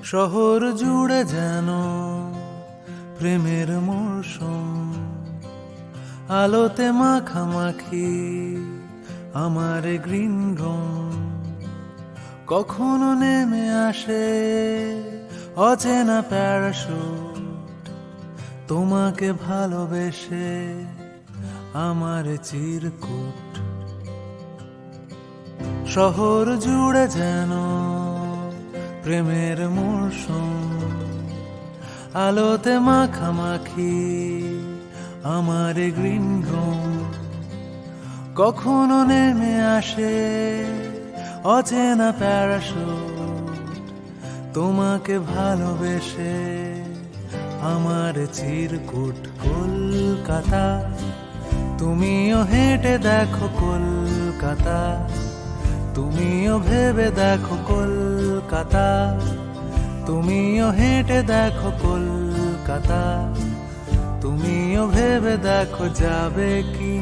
শহর জুড়ে যেন প্রেমের মরশুম, আলোতে মাখামাখি আমার গ্রিন রুম। কখনো নেমে আসে অচেনা প্যারাশুট, তোমাকে ভালোবেসে আমার চিরকুট। শহর জুড়ে যেন প্রেমের মরশুম, আলোতে মাখামাখি আমার গ্রিন রুম। কখনো নেমে আসে অচেনা প্যারাশুট, তোমাকে ভালোবেসে আমার চিরকুট। কলকাতা, তুমিও হেঁটে দেখো কলকাতা, তুমিও ভেবে দেখো কলকাতা, তুমিও হেঁটে দেখো কলকাতা, তুমিও ভেবে দেখো যাবে কি।